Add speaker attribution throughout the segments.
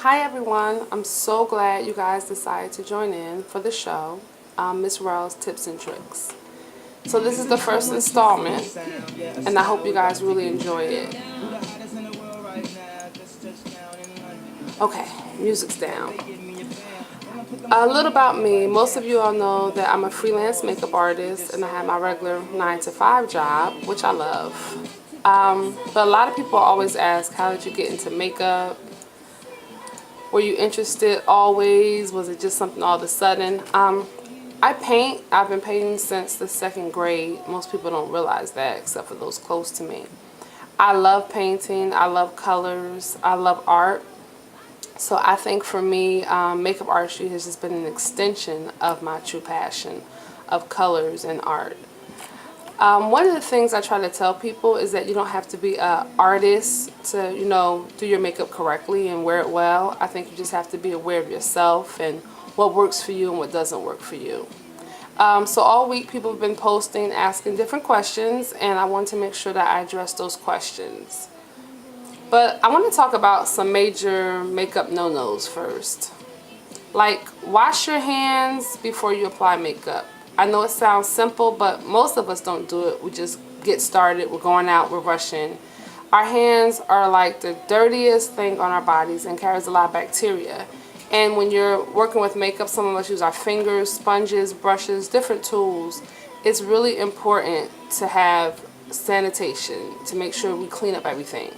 Speaker 1: Hi everyone, I'm so glad you guys decided to join in for the show, msrelle's Tips and Tricks. So this is the first installment, and I hope you guys really enjoy it. Okay, music's down. A little about me. Most of you all know that I'm a freelance makeup artist and I have my regular 9 to 5 job, which I love. But a lot of people always ask, how did you get into makeup? Were you interested always? Was it just something all of a sudden? I paint. I've been painting since the 2nd grade. Most people don't realize that except for those close to me. I love painting. I love colors. I love art. So I think for me, makeup artistry has just been an extension of my true passion of colors and art. One of the things I try to tell people is that you don't have to be an artist to, do your makeup correctly and wear it well. I think you just have to be aware of yourself and what works for you and what doesn't work for you. So all week people have been posting, asking different questions, and I want to make sure that I address those questions. But I want to talk about some major makeup no-nos first. Like, wash your hands before you apply makeup. I know it sounds simple, but most of us don't do it. We just get started, we're going out, we're rushing. Our hands are like the dirtiest thing on our bodies and carries a lot of bacteria. And when you're working with makeup, some of us use our fingers, sponges, brushes, different tools. It's really important to have sanitation to make sure we clean up everything.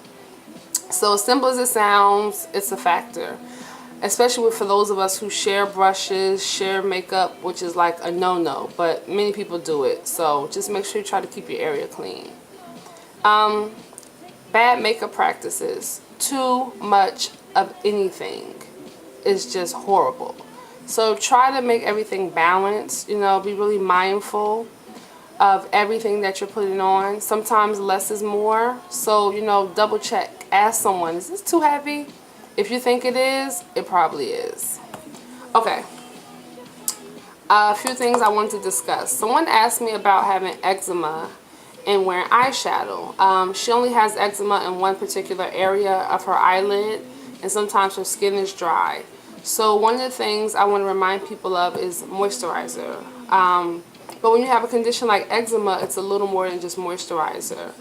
Speaker 1: So as simple as it sounds, it's a factor. Especially for those of us who share brushes, share makeup, which is like a no-no, but many people do it. So just make sure you try to keep your area clean. Bad makeup practices. Too much of anything is just horrible. So try to make everything balanced, be really mindful of everything that you're putting on. Sometimes less is more. So, double check. Ask someone, is this too heavy? If you think it is, it probably is. Okay. A few things I want to discuss. Someone asked me about having eczema and wearing eyeshadow. She only has eczema in one particular area of her eyelid, and sometimes her skin is dry. So one of the things I want to remind people of is moisturizer. But when you have a condition like eczema, it's a little more than just moisturizer.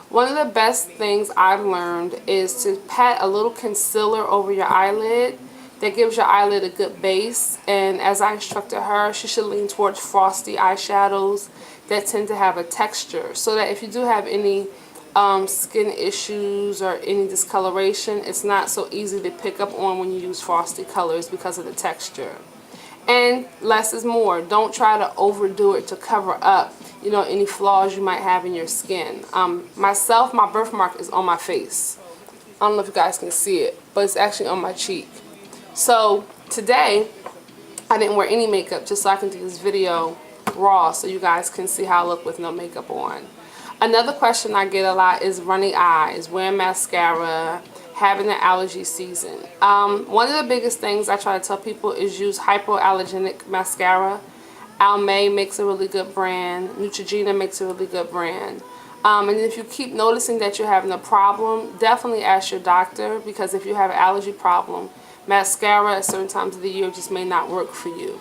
Speaker 1: One of the best things I've learned is to pat a little concealer over your eyelid. That gives your eyelid a good base. And as I instructed her, she should lean towards frosty eyeshadows that tend to have a texture. So that if you do have any skin issues or any discoloration, it's not so easy to pick up on when you use frosty colors because of the texture. And less is more. Don't try to overdo it to cover up, any flaws you might have in your skin. Myself, my birthmark is on my face. I don't know if you guys can see it, but it's actually on my cheek. So today, I didn't wear any makeup just so I can do this video raw so you guys can see how I look with no makeup on. Another question I get a lot is runny eyes, wearing mascara, having an allergy season. One of the biggest things I try to tell people is use hypoallergenic mascara. Almay makes a really good brand. Neutrogena makes a really good brand. And if you keep noticing that you're having a problem, definitely ask your doctor, because if you have an allergy problem, mascara at certain times of the year just may not work for you.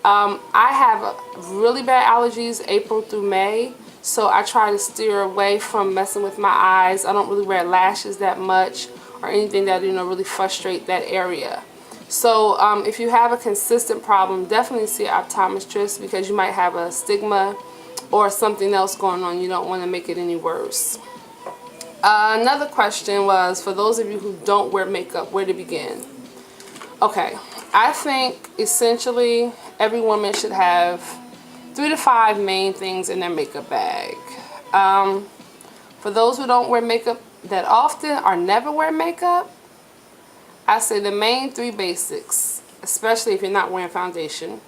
Speaker 1: I have really bad allergies April through May, so I try to steer away from messing with my eyes. I don't really wear lashes that much or anything that really frustrate that area. So if you have a consistent problem, definitely see an optometrist, because you might have a stigma or something else going on. You don't want to make it any worse. Another question was, for those of you who don't wear makeup, where to begin? Okay, I think essentially every woman should have 3 to 5 main things in their makeup bag. For those who don't wear makeup that often or never wear makeup, I say the main 3 basics, especially if you're not wearing foundation,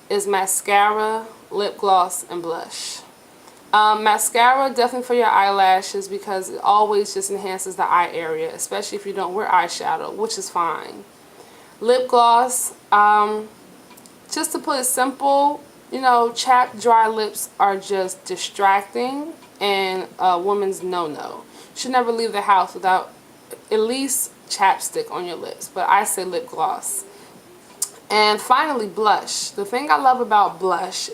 Speaker 1: is mascara, lip gloss, and blush. Mascara definitely for your eyelashes, because it always just enhances the eye area, especially if you don't wear eyeshadow, which is fine. Lip gloss, just to put it simple, chapped, dry lips are just distracting and a woman's no-no. Should never leave the house without at least chapstick on your lips, but I say lip gloss. And finally, blush. The thing I love about blush